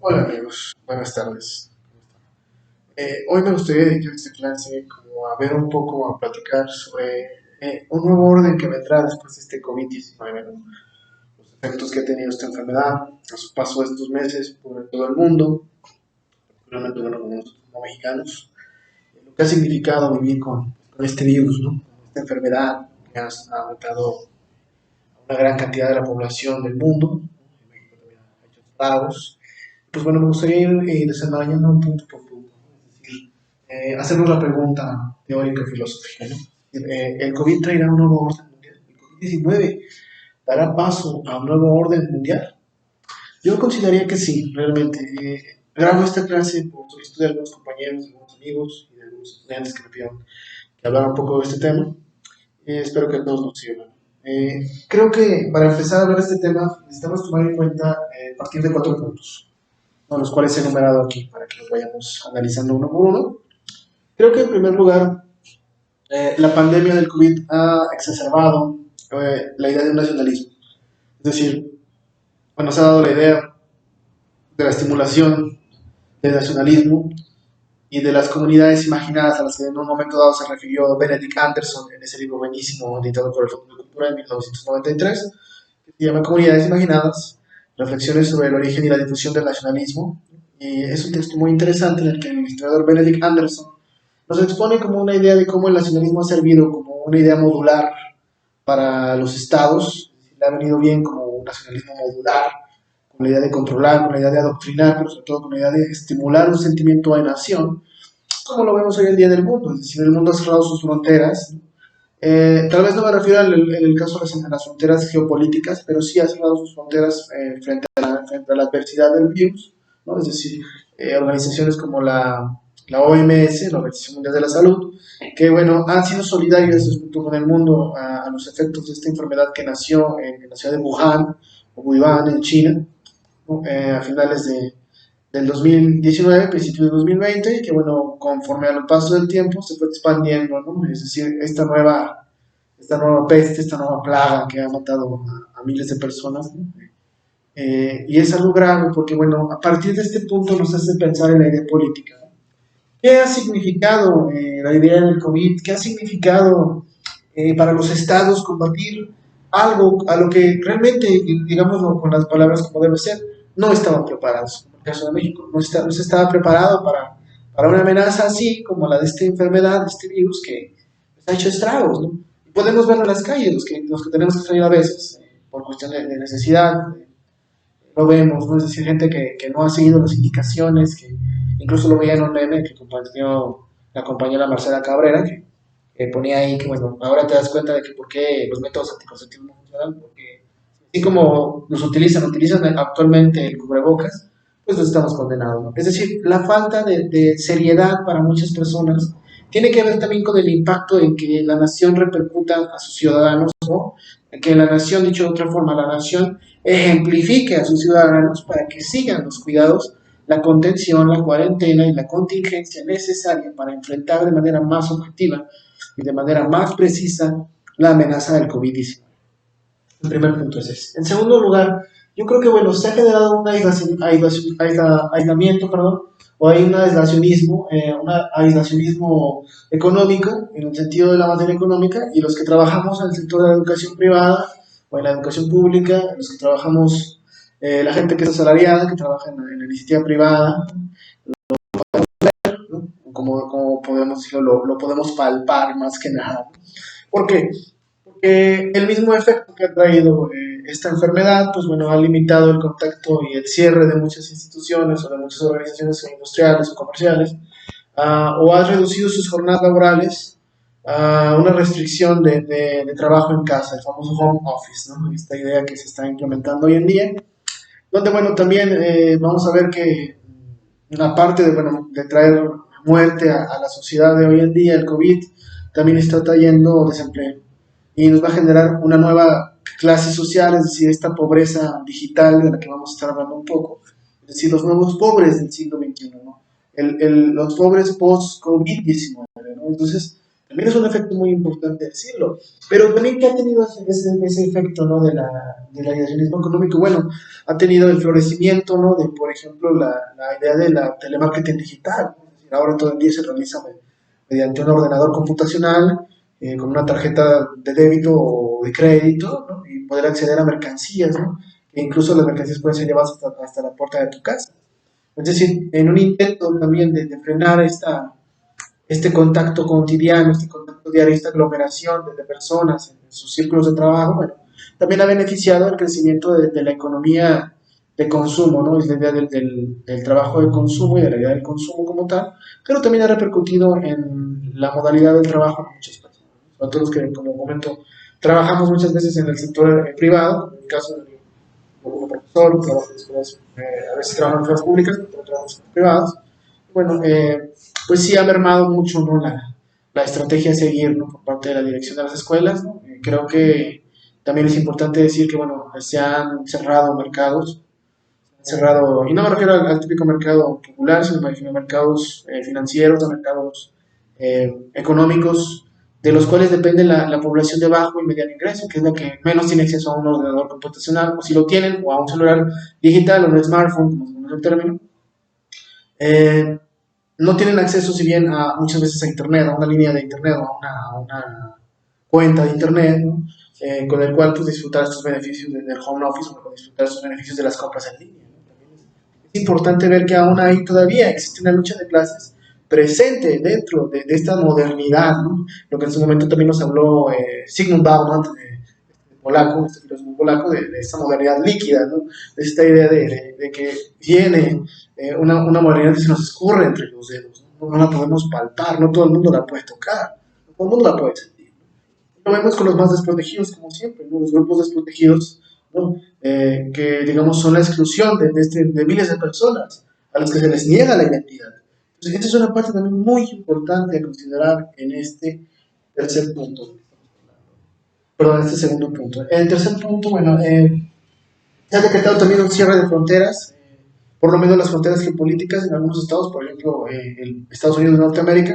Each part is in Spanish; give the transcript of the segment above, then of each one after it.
Hola amigos, buenas tardes. Hoy me gustaría dedicar esta clase como a ver un poco, a platicar sobre un nuevo orden que vendrá después de este COVID-19, ¿no? Los efectos que ha tenido esta enfermedad a su paso de estos meses por todo el mundo, particularmente bueno, como nosotros como mexicanos, lo que ha significado vivir con este virus, ¿no? Con esta enfermedad que ha afectado a una gran cantidad de la población del mundo. En México también ha hecho estragos. Pues bueno, me gustaría ir desenmarañando punto por punto, ¿no? Es decir, hacernos la pregunta teórica filosófica, ¿no? ¿El COVID traerá un nuevo orden mundial? ¿El COVID-19 dará paso a un nuevo orden mundial? Yo consideraría que sí, realmente. Grabo esta clase por solicitud de algunos compañeros, de algunos amigos y de algunos estudiantes que me pidieron que hablara un poco de este tema. Espero que a todos nos sirva. Creo que para empezar a hablar de este tema necesitamos tomar en cuenta partir de cuatro puntos, ¿no? Los cuales he enumerado aquí para que los vayamos analizando uno por uno. Creo que en primer lugar, la pandemia del COVID ha exacerbado la idea de un nacionalismo. Es decir, bueno, se ha dado la idea de la estimulación del nacionalismo y de las comunidades imaginadas a las que en un momento dado se refirió Benedict Anderson en ese libro buenísimo editado por el Fondo de Cultura en 1993, que se llama Comunidades Imaginadas, reflexiones sobre el origen y la difusión del nacionalismo. Y es un texto muy interesante en el que el historiador Benedict Anderson nos expone como una idea de cómo el nacionalismo ha servido como una idea modular para los estados, le ha venido bien como un nacionalismo modular, con la idea de controlar, con la idea de adoctrinar, pero sobre todo con la idea de estimular un sentimiento de nación, como lo vemos hoy en día en el mundo. Es decir, el mundo ha cerrado sus fronteras. Tal vez no me refiero en el caso de las fronteras geopolíticas, pero sí ha cerrado sus fronteras frente a la adversidad del virus, ¿no? Es decir, organizaciones como la OMS, la Organización Mundial de la Salud, que bueno, han sido solidarias respecto con el mundo a los efectos de esta enfermedad que nació en la ciudad de Wuhan, o Wuhan, en China, ¿no? A finales del 2019, principios de 2020, y que bueno, conforme al paso del tiempo se fue expandiendo, ¿no? Es decir, esta nueva peste, esta nueva plaga que ha matado a miles de personas, ¿no? Y es algo grave porque, bueno, a partir de este punto nos hace pensar en la idea política, ¿no? ¿Qué ha significado la idea del COVID? ¿Qué ha significado para los estados combatir algo a lo que realmente, digámoslo con las palabras como debe ser, no estaban preparados? En el caso de México, no se estaba preparado para una amenaza así como la de esta enfermedad, de este virus que pues, ha hecho estragos, ¿no? Y podemos verlo en las calles, los que tenemos que salir a veces, por cuestión de necesidad, lo vemos, ¿no? Es decir, gente que no ha seguido las indicaciones, que incluso lo veía en un meme que compartió la compañera Marcela Cabrera, que ponía ahí que, bueno, ahora te das cuenta de que por qué los métodos anticonceptivos no funcionan, porque así como utilizan actualmente el cubrebocas, pues los estamos condenados, ¿no? Es decir, la falta de seriedad para muchas personas tiene que ver también con el impacto en que la nación repercuta a sus ciudadanos, ¿no? En que la nación, dicho de otra forma, la nación ejemplifique a sus ciudadanos para que sigan los cuidados, la contención, la cuarentena y la contingencia necesaria para enfrentar de manera más objetiva y de manera más precisa la amenaza del COVID-19. El primer punto es ese. En segundo lugar, yo creo que bueno, se ha generado un aislamiento, perdón, o hay un aislacionismo económico en el sentido de la materia económica, y los que trabajamos en el sector de la educación privada o en la educación pública, los que trabajamos, la gente que es asalariada, que trabaja en la iniciativa privada, ¿no? Como podemos decirlo, lo podemos palpar más que nada. ¿Por qué? Porque el mismo efecto que ha traído esta enfermedad, pues bueno, ha limitado el contacto y el cierre de muchas instituciones o de muchas organizaciones industriales o comerciales, o ha reducido sus jornadas laborales a una restricción de trabajo en casa, el famoso home office, ¿no? Esta idea que se está implementando hoy en día, donde bueno, también vamos a ver que una parte de, bueno, de traer muerte a la sociedad de hoy en día, el COVID, también está trayendo desempleo y nos va a generar una nueva clase social, es decir, esta pobreza digital de la que vamos a estar hablando un poco, es decir, los nuevos pobres del siglo XXI, ¿no? Los pobres post-COVID-19, ¿no? Entonces, También es un efecto muy importante decirlo, pero también que ha tenido ese efecto, ¿no? Del aislacionismo económico, bueno, ha tenido el florecimiento, ¿no? De, por ejemplo, la idea de la telemarketing digital, ¿no? Es decir, ahora todo el día se realiza mediante un ordenador computacional, con una tarjeta de débito o de crédito, ¿no? Y poder acceder a mercancías, ¿no? E incluso las mercancías pueden ser llevadas hasta la puerta de tu casa. Es decir, en un intento también de frenar este contacto cotidiano, este contacto diario, esta aglomeración de personas en sus círculos de trabajo, bueno, también ha beneficiado el crecimiento de la economía de consumo, ¿no? Es la idea del trabajo de consumo y de la idea del consumo como tal, pero también ha repercutido en la modalidad del trabajo de muchas personas, sobre todo los que, como comento, trabajamos muchas veces en el sector privado, en el caso de como profesor, trabajo en escuelas, a veces trabajo en escuelas públicas, pero trabajo en escuelas privadas. Bueno, pues sí ha mermado mucho, ¿no? La estrategia a seguir, ¿no? Por parte de la dirección de las escuelas, ¿no? Creo que también es importante decir que, bueno, se han cerrado mercados, cerrado, y no me refiero al típico mercado popular, sino me refiero a mercados financieros, a mercados económicos, de los cuales depende la población de bajo y mediano ingreso, que es la que menos tiene acceso a un ordenador computacional, o si lo tienen, o a un celular digital o un smartphone, como se conoce el término, eh, no tienen acceso, si bien, a muchas veces a Internet, a una línea de Internet o a una cuenta de Internet, ¿no? Con el cual pues, disfrutar estos beneficios del home office o disfrutar estos beneficios de las compras en línea. ¿No? Es importante ver que aún ahí todavía existe una lucha de clases presente dentro de esta modernidad, ¿no? Lo que en su momento también nos habló Sigmund Bauman, polaco, este filósofo polaco, de esta modernidad líquida, ¿no? De esta idea de que viene una modernidad que se nos escurre entre los dedos, ¿no? No la podemos palpar, no todo el mundo la puede tocar, no todo el mundo la puede sentir. Lo vemos con los más desprotegidos, como siempre, ¿no? Los grupos desprotegidos, ¿no? Que digamos son la exclusión de miles de personas a las que se les niega la identidad. Entonces, esta es una parte también muy importante a considerar en este tercer punto. Perdón, este segundo punto. El tercer punto, bueno, se ha decretado también un cierre de fronteras, por lo menos las fronteras geopolíticas en algunos estados, por ejemplo, el Estados Unidos de Norteamérica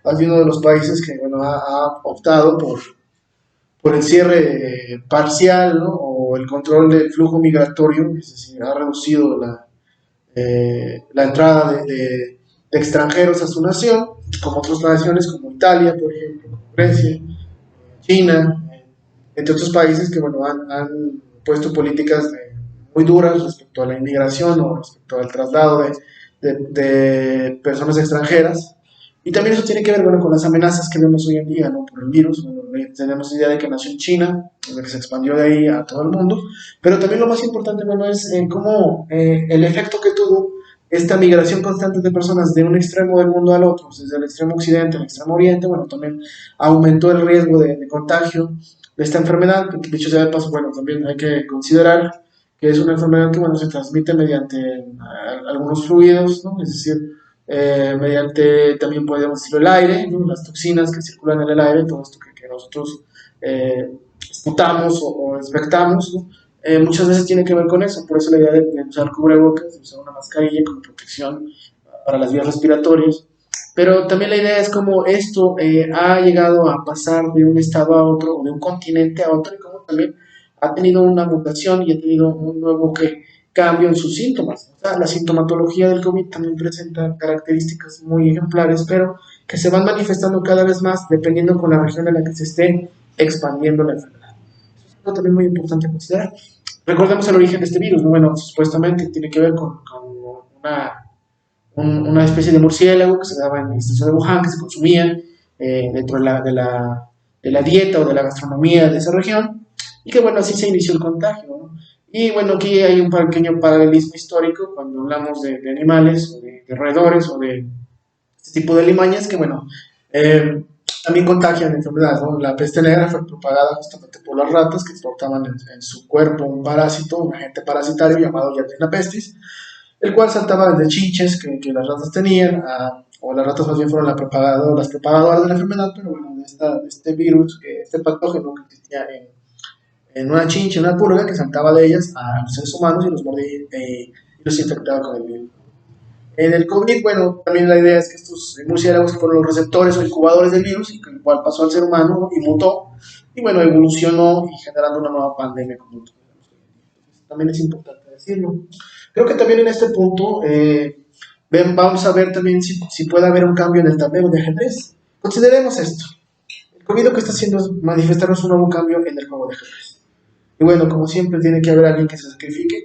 ha sido uno de los países que bueno, ha optado por el cierre parcial, ¿no? O el control del flujo migratorio, es decir, ha reducido la entrada de extranjeros a su nación, como otras naciones como Italia, por ejemplo, como Grecia, China, entre otros países que bueno, han puesto políticas muy duras respecto a la inmigración o respecto al traslado de personas extranjeras. Y también eso tiene que ver bueno, con las amenazas que vemos hoy en día ¿no? Por el virus. Bueno, tenemos idea de que nació en China, de que se expandió de ahí a todo el mundo, pero también lo más importante bueno, es cómo el efecto que tuvo esta migración constante de personas de un extremo del mundo al otro, desde el extremo occidente al extremo oriente, bueno, también aumentó el riesgo de contagio de esta enfermedad, que dicho sea de paso, bueno, también hay que considerar que es una enfermedad que, bueno, se transmite mediante algunos fluidos, ¿no? Es decir, mediante, también podemos decirlo, el aire, ¿no? Las toxinas que circulan en el aire, todo esto que nosotros esputamos o expectamos, ¿no? Muchas veces tiene que ver con eso, por eso la idea de usar cubrebocas, de usar una mascarilla como protección para las vías respiratorias, pero también la idea es como esto ha llegado a pasar de un estado a otro, o de un continente a otro, y como también ha tenido una mutación y ha tenido un nuevo cambio en sus síntomas. O sea, la sintomatología del COVID también presenta características muy ejemplares, pero que se van manifestando cada vez más dependiendo con la región en la que se esté expandiendo la enfermedad. Eso es algo también muy importante considerar. Recordemos el origen de este virus, ¿no? Bueno, supuestamente tiene que ver con una especie de murciélago que se daba en el distrito de Wuhan, que se consumía dentro de la dieta o de la gastronomía de esa región, y que bueno, así se inició el contagio. ¿No? Y bueno, aquí hay un pequeño paralelismo histórico cuando hablamos de animales, o de roedores, o de este tipo de limañas que bueno, también contagian enfermedades. ¿No? La peste negra fue propagada justamente por las ratas que portaban en su cuerpo un parásito, un agente parasitario llamado Yersinia pestis, el cual saltaba desde chinches que las ratas tenían, o las ratas más bien fueron las propagadoras de la enfermedad, pero bueno, de este virus, este patógeno que existía en una chinche, en una pulga, que saltaba de ellas a los seres humanos y los mordía y los infectaba con el virus. En el COVID, bueno, también la idea es que estos murciélagos fueron los receptores o incubadores del virus y que igual pasó al ser humano y mutó y bueno, evolucionó y generando una nueva pandemia como también es importante decirlo. Creo que también en este punto vamos a ver también si puede haber un cambio en el tablero de ajedrez. Consideremos esto. El COVID lo que está haciendo es manifestarnos un nuevo cambio en el juego de ajedrez. Y bueno, como siempre, tiene que haber alguien que se sacrifique.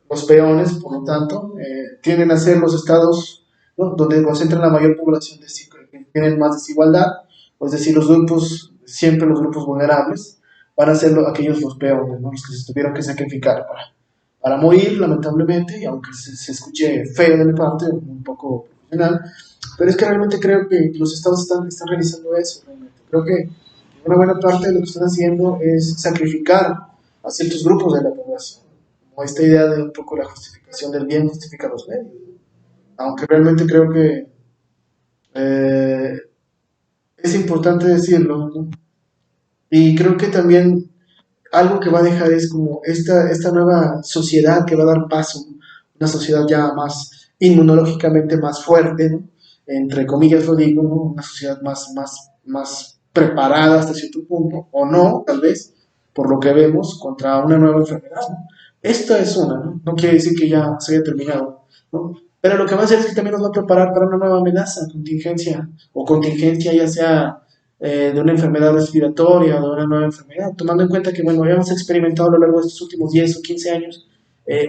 Los peones, por lo tanto, tienden a ser los estados, ¿no?, donde concentran la mayor población que tienen más desigualdad, es decir, los grupos, siempre los grupos vulnerables, van a ser aquellos los peones, ¿no?, los que se tuvieron que sacrificar para morir, lamentablemente, y aunque se escuche feo de mi parte, un poco profesional, pero es que realmente creo que los estados están realizando eso. Realmente. Creo que una buena parte de lo que están haciendo es sacrificar a ciertos grupos de la población, como esta idea de un poco la justificación del bien justifica los medios, ¿no? Aunque realmente creo que eh, es importante decirlo, ¿no? Y creo que también algo que va a dejar es como esta nueva sociedad que va a dar paso, una sociedad ya más inmunológicamente más fuerte, ¿no?, entre comillas lo digo, ¿no?, una sociedad más preparada hasta cierto punto, o no, tal vez, por lo que vemos, contra una nueva enfermedad, ¿no? Esto es una, ¿no? No quiere decir que ya se haya terminado, ¿no? Pero lo que va a hacer es que también nos va a preparar para una nueva amenaza, contingencia ya sea de una enfermedad respiratoria, de una nueva enfermedad, tomando en cuenta que, bueno, habíamos experimentado a lo largo de estos últimos 10 o 15 años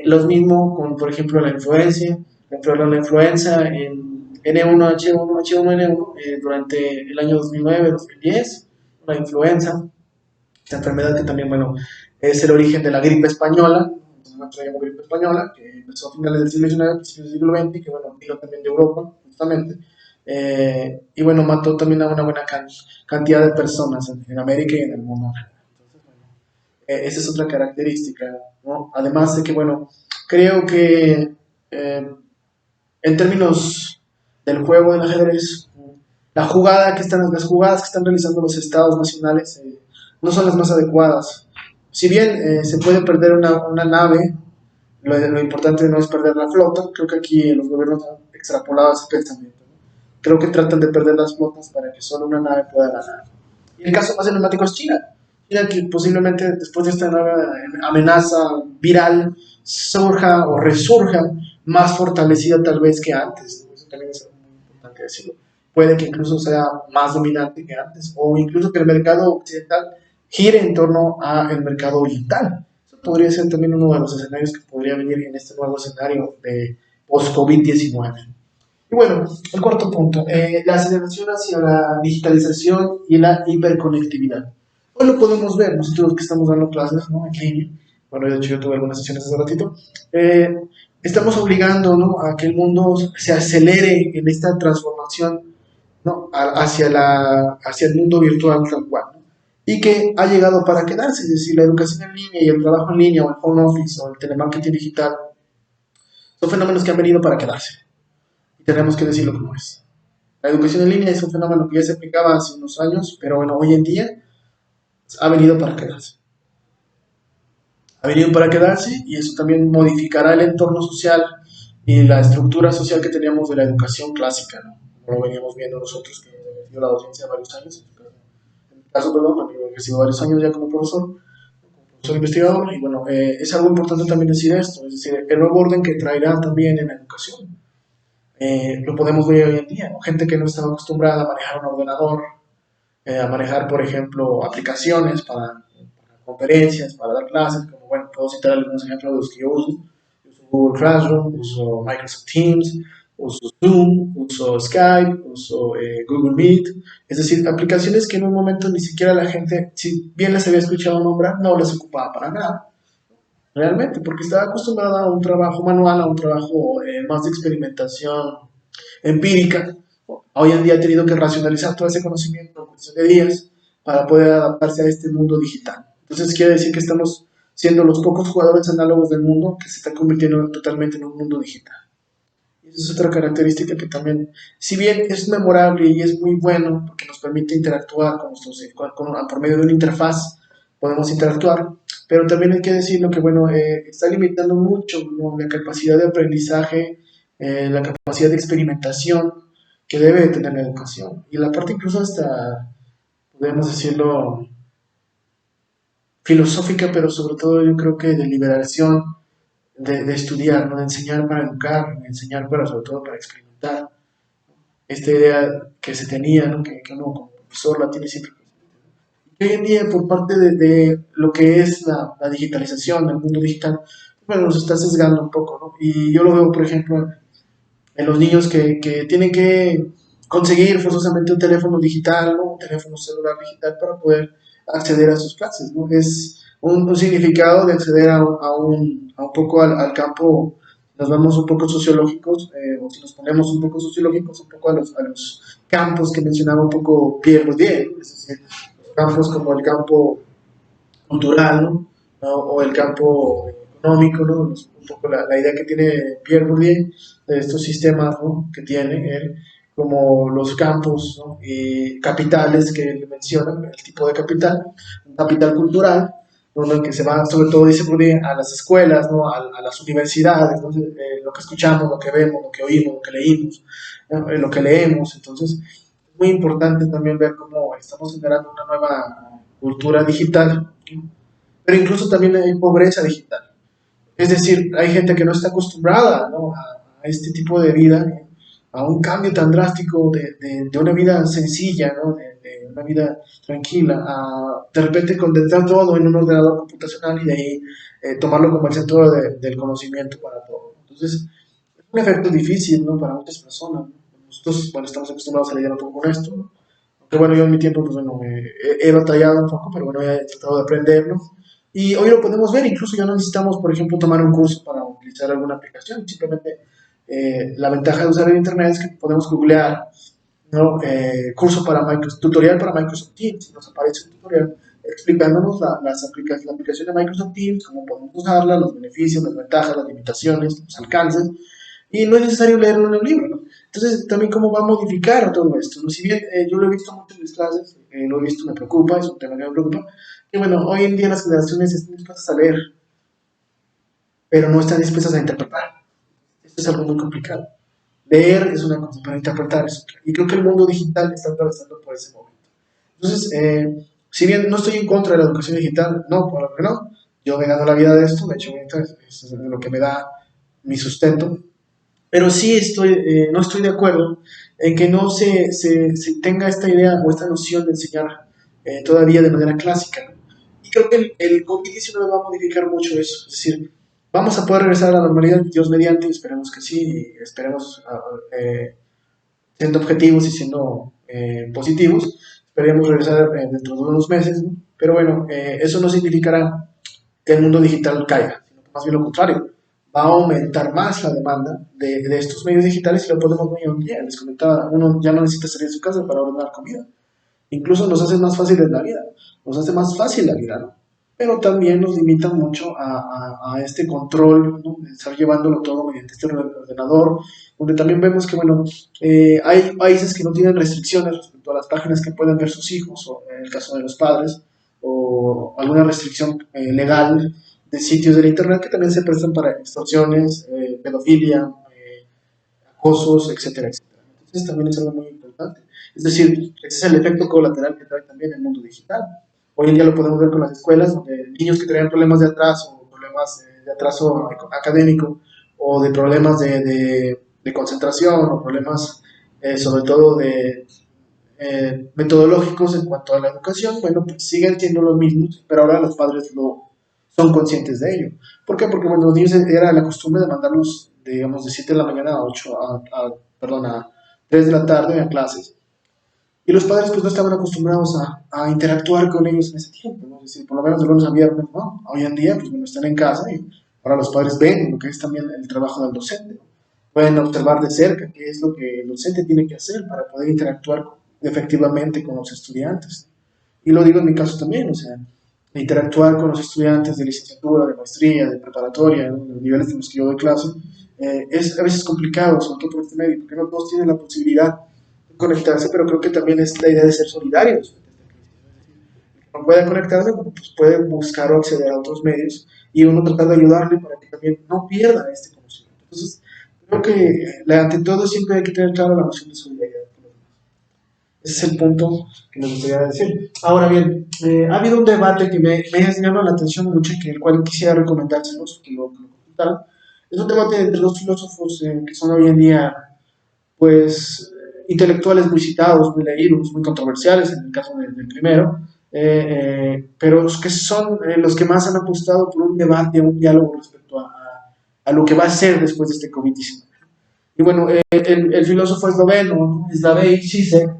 los mismos con, por ejemplo, la influenza en N1H1, H1N1 durante el año 2009-2010, la influenza, esta enfermedad que también, bueno, es el origen de la gripe española, nosotros llamamos gripe española, que empezó a finales del siglo XIX, principios del siglo XX, que bueno, vino también de Europa, justamente, y bueno, mató también a una buena cantidad de personas en América y en el mundo. Entonces, bueno, esa es otra característica, ¿no? Además de que, bueno, creo que en términos del juego del ajedrez, las jugadas que están realizando los estados nacionales no son las más adecuadas. Si bien se puede perder una nave, lo importante no es perder la flota. Creo que aquí los gobiernos han extrapolado ese pensamiento, ¿no? Creo que tratan de perder las flotas para que solo una nave pueda ganar. Y el caso más emblemático es China. China que posiblemente después de esta nueva amenaza viral surja o resurja más fortalecida tal vez que antes, ¿no? Eso también es muy importante decirlo. Puede que incluso sea más dominante que antes, o incluso que el mercado occidental gire en torno al mercado oriental. Eso podría ser también uno de los escenarios que podría venir en este nuevo escenario de post-COVID-19. Y bueno, el cuarto punto, la aceleración hacia la digitalización y la hiperconectividad. Hoy lo podemos ver, nosotros que estamos dando clases, ¿no?, en línea, bueno, de hecho yo tuve algunas sesiones hace ratito, eh, estamos obligando, ¿no?, a que el mundo se acelere en esta transformación, ¿no?, hacia el mundo virtual tal cual, ¿no?, y que ha llegado para quedarse, es decir, la educación en línea y el trabajo en línea o el home office o el telemarketing digital son fenómenos que han venido para quedarse y tenemos que decirlo como es. La educación en línea es un fenómeno que ya se aplicaba hace unos años, pero bueno, hoy en día ha venido para quedarse. Ha venido para quedarse y eso también modificará el entorno social y la estructura social que teníamos de la educación clásica, ¿no?, como lo veníamos viendo nosotros, que hemos ejercido la docencia varios años, en mi caso, perdón, a mí he ejercido varios años ya como profesor investigador, y bueno, es algo importante también decir esto, es decir, el nuevo orden que traerá también en la educación. Lo podemos ver hoy en día, ¿no? Gente que no estaba acostumbrada a manejar un ordenador, a manejar, por ejemplo, aplicaciones para conferencias, para dar clases, como bueno, puedo citar algunos ejemplos de los que yo uso. Yo uso Google Classroom, uso Microsoft Teams, uso Zoom, uso Skype, uso Google Meet, es decir, aplicaciones que en un momento ni siquiera la gente, si bien las había escuchado nombrar, no las ocupaba para nada, realmente, porque estaba acostumbrada a un trabajo manual, a un trabajo más de experimentación empírica. Hoy en día ha tenido que racionalizar todo ese conocimiento en cuestión de días para poder adaptarse a este mundo digital. Entonces quiere decir que estamos siendo los pocos jugadores análogos del mundo que se está convirtiendo totalmente en un mundo digital. Y esa es otra característica que también, si bien es memorable y es muy bueno porque nos permite interactuar con nuestros, por medio de una interfaz, podemos interactuar, pero también hay que decirlo que, bueno, está limitando mucho, ¿no?, la capacidad de aprendizaje la capacidad de experimentación que debe de tener la educación. Y la parte incluso hasta, podemos decirlo, filosófica, pero sobre todo yo creo que de liberación de estudiar, ¿no? De enseñar para educar, de enseñar para sobre todo para experimentar. Esta idea que se tenía, ¿no? Que uno como profesor la tiene siempre. Y hoy en día, por parte de lo que es la digitalización, el mundo digital, bueno, nos está sesgando un poco, ¿no? Y yo lo veo, por ejemplo, en los niños que tienen que conseguir forzosamente un teléfono digital, ¿no? Un teléfono celular digital para poder acceder a sus clases, ¿no? Es un significado de acceder a un poco al campo, nos vamos un poco sociológicos, o si nos ponemos un poco sociológicos, un poco a los campos que mencionaba un poco Pierre Bourdieu, ¿no? Es decir, campos como el campo cultural, ¿no? ¿No? O el campo económico, ¿no? Un poco la idea que tiene Pierre Bourdieu de estos sistemas, ¿no? Que tiene él, como los campos, ¿no? Y capitales que él menciona, el tipo de capital, un capital cultural, ¿no? En el que se va, sobre todo, dice Bourdieu, a las escuelas, ¿no? A las universidades, ¿no? Lo que escuchamos, lo que vemos, lo que oímos, lo que leímos, ¿no? Lo que leemos. Entonces, es muy importante también ver cómo estamos generando una nueva cultura digital, pero incluso también hay pobreza digital. Es decir, hay gente que no está acostumbrada, ¿no? a este tipo de vida, ¿no? A un cambio tan drástico de una vida sencilla, ¿no? De una vida tranquila, a de repente condensar todo en un ordenador computacional y de ahí tomarlo como el centro del conocimiento para todo. Entonces, es un efecto difícil, ¿no? Para muchas personas, ¿no? Nosotros, bueno, estamos acostumbrados a lidiar un poco con esto, ¿no? Aunque bueno, yo en mi tiempo, pues bueno, he batallado un poco, pero bueno, he tratado de aprenderlo. Y hoy lo podemos ver, incluso ya no necesitamos, por ejemplo, tomar un curso para utilizar alguna aplicación. Simplemente la ventaja de usar el Internet es que podemos googlear, ¿no? Curso para Microsoft, tutorial para Microsoft Teams. Y nos aparece un tutorial explicándonos la aplicación de Microsoft Teams, cómo podemos usarla, los beneficios, las ventajas, las limitaciones, los alcances y no es necesario leerlo en un libro, ¿no? Entonces, también cómo va a modificar todo esto, ¿no? Si bien yo lo he visto mucho en mis clases, lo he visto, me preocupa, es un tema que me preocupa, que bueno, hoy en día las generaciones están dispuestas a leer, pero no están dispuestas a interpretar. Esto es algo muy complicado. Leer es una cosa, pero interpretar es otra. Y creo que el mundo digital está atravesando por ese momento. Entonces, si bien no estoy en contra de la educación digital, no, por lo que no, yo me gano la vida de esto, de hecho, ahorita es lo que me da mi sustento, pero sí no estoy de acuerdo en que no se tenga esta idea o esta noción de enseñar todavía de manera clásica, ¿no? Y creo que el COVID-19 va a modificar mucho eso. Es decir, vamos a poder regresar a la normalidad, Dios mediante, esperemos que sí, y esperemos siendo objetivos y siendo positivos, esperemos regresar dentro de unos meses, ¿no? Pero bueno, eso no significará que el mundo digital caiga, sino más bien lo contrario, va a aumentar más la demanda de estos medios digitales y lo podemos ver hoy en día. Les comentaba, uno ya no necesita salir de su casa para ordenar comida. Incluso nos hace más fácil la vida, nos hace más fácil la vida, ¿no? Pero también nos limita mucho a este control, ¿no? De estar llevándolo todo mediante este ordenador, donde también vemos que, bueno, hay países que no tienen restricciones respecto a las páginas que pueden ver sus hijos, o en el caso de los padres, o alguna restricción legal de sitios del Internet que también se prestan para extorsiones, pedofilia, acosos, etcétera, etcétera. Entonces también es algo muy importante. Es decir, ese es el efecto colateral que trae también el mundo digital. Hoy en día lo podemos ver con las escuelas, donde niños que traían problemas de atraso, problemas de atraso académico, o de problemas de concentración, o problemas sobre todo de metodológicos en cuanto a la educación, bueno, pues siguen siendo los mismos, pero ahora los padres son conscientes de ello. ¿Por qué? Porque bueno, los niños era la costumbre de mandarlos, digamos, de 7 de la mañana a 8, perdón, a 3 de la tarde a clases. Y los padres pues no estaban acostumbrados a interactuar con ellos en ese tiempo, ¿no? Es decir, por lo menos de lunes a viernes, ¿no? Hoy en día, pues bueno, están en casa y ahora los padres ven lo que es también el trabajo del docente, ¿no? Pueden observar de cerca qué es lo que el docente tiene que hacer para poder interactuar efectivamente con los estudiantes. Y lo digo en mi caso también, o sea, interactuar con los estudiantes de licenciatura, de maestría, de preparatoria, ¿no? Los niveles en los que yo doy clase, es a veces complicado, sobre todo por este medio, porque no todos tienen la posibilidad de conectarse, pero creo que también es la idea de ser solidarios. No puede conectarse, pues puede buscar o acceder a otros medios y uno tratar de ayudarle para que también no pierda este conocimiento. Entonces, creo que ante todo siempre hay que tener claro la noción de solidaridad. Ese es el punto que me gustaría decir. Ahora bien, ha habido un debate que me ha llamado la atención mucho y que el cual quisiera recomendárselos, que lo comentaran. Es un debate entre dos filósofos que son hoy en día, pues, intelectuales muy citados, muy leídos, muy controversiales, en el caso del primero, pero que son los que más han apostado por un debate, un diálogo respecto a lo que va a ser después de este COVID-19. Y bueno, el filósofo esloveno, Slavoj Žižek,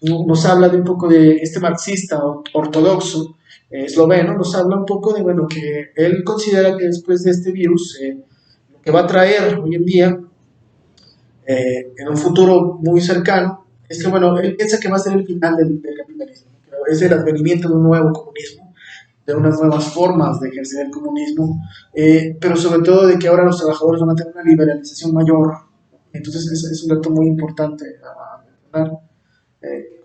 nos habla de un poco de este marxista ortodoxo esloveno, nos habla un poco de, bueno, que él considera que después de este virus, lo que va a traer hoy en día, en un futuro muy cercano, es que, bueno, él piensa que va a ser el final del capitalismo, que es el advenimiento de un nuevo comunismo, de unas nuevas formas de ejercer el comunismo, pero sobre todo de que ahora los trabajadores van a tener una liberalización mayor. Entonces es un dato muy importante a mencionar,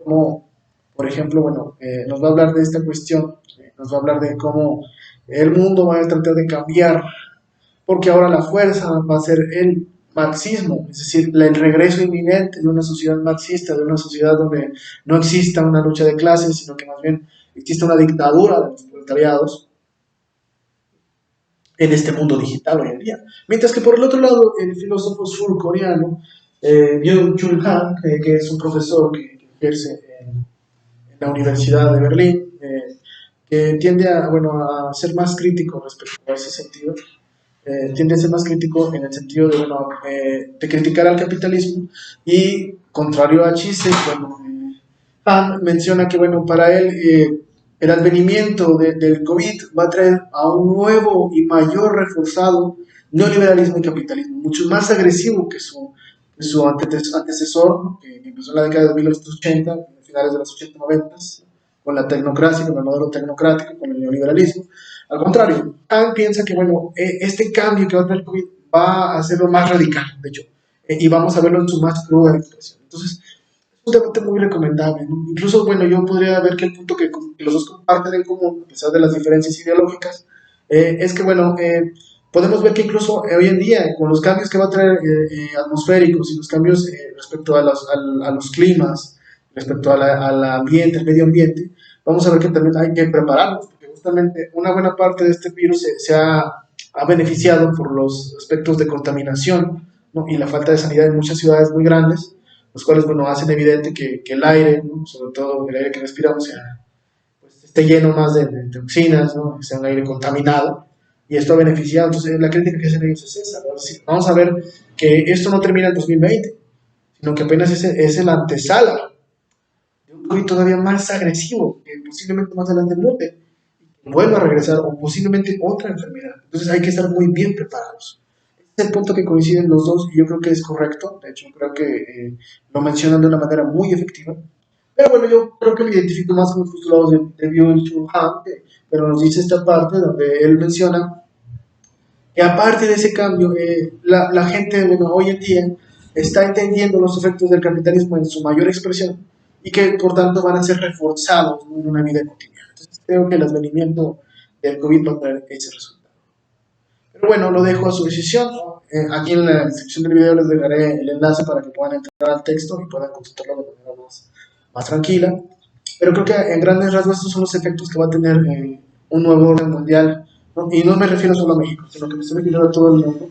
como por ejemplo, bueno, nos va a hablar de esta cuestión, nos va a hablar de cómo el mundo va a tratar de cambiar, porque ahora la fuerza va a ser el marxismo, es decir, el regreso inminente de una sociedad marxista, de una sociedad donde no exista una lucha de clases, sino que más bien exista una dictadura de los proletariados en este mundo digital hoy en día. Mientras que por el otro lado, el filósofo surcoreano, Byung-Chul Han, que es un profesor que ejerce en la Universidad de Berlín, que tiende a, bueno, a ser más crítico respecto a ese sentido, tiende a ser más crítico en el sentido de, bueno, de criticar al capitalismo y, contrario a Chise, bueno, Han menciona que, bueno, para él el advenimiento del COVID va a traer a un nuevo y mayor reforzado neoliberalismo y capitalismo, mucho más agresivo que su antecesor, ¿no? Que empezó en la década de 1980, finales de los 80-90, con la tecnocracia, con el modelo tecnocrático, con el neoliberalismo. Al contrario, Han piensa que, bueno, este cambio que va a tener COVID va a hacerlo más radical, de hecho, y vamos a verlo en su más cruda expresión. Entonces, un debate muy recomendable, ¿no? Incluso, bueno, yo podría ver que el punto que los dos comparten en común, a pesar de las diferencias ideológicas, es que, bueno, podemos ver que incluso hoy en día, con los cambios que va a traer atmosféricos y los cambios respecto a los climas, respecto al ambiente, al medio ambiente, vamos a ver que también hay que prepararnos, porque justamente una buena parte de este virus se ha beneficiado por los aspectos de contaminación, ¿no? Y la falta de sanidad en muchas ciudades muy grandes, los cuales, bueno, hacen evidente que el aire, ¿no? Sobre todo el aire que respiramos, pues, esté lleno más de toxinas, ¿no? Que sea un aire contaminado, y esto ha beneficiado. Entonces, la crítica que hacen ellos es esa, ¿no? Es decir, vamos a ver que esto no termina en 2020, sino que apenas es el antesala de un COVID todavía más agresivo, que posiblemente más adelante mute, vuelva a regresar, o posiblemente otra enfermedad. Entonces, hay que estar muy bien preparados. Es el punto que coinciden los dos y yo creo que es correcto. De hecho, creo que lo mencionan de una manera muy efectiva. Pero bueno, yo creo que me identifico más con los postulados de Byung-Chul Han, pero nos dice esta parte donde él menciona que aparte de ese cambio, la gente, bueno, hoy en día está entendiendo los efectos del capitalismo en su mayor expresión y que por tanto van a ser reforzados, ¿no? En una vida cotidiana. Entonces creo que el advenimiento del COVID va a traer ese resultado. Pero bueno, lo dejo a su decisión. Aquí en la descripción del video les dejaré el enlace para que puedan entrar al texto y puedan consultarlo de manera más tranquila. Pero creo que en grandes rasgos estos son los efectos que va a tener un nuevo orden mundial, ¿no? Y no me refiero solo a México, sino que me estoy refiriendo a todo el mundo.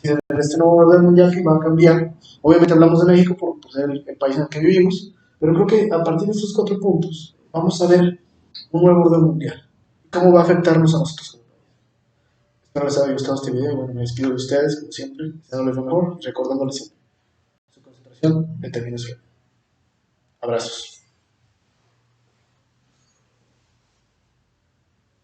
Es decir, este nuevo orden mundial que va a cambiar. Obviamente hablamos de México por ser el país en el que vivimos, pero creo que a partir de estos 4 puntos vamos a ver un nuevo orden mundial. ¿Cómo va a afectarnos a nosotros? Espero les haya gustado este video y bueno, me despido de ustedes, como siempre, deseándoles lo mejor y recordándoles siempre su concentración, determinación. Abrazos.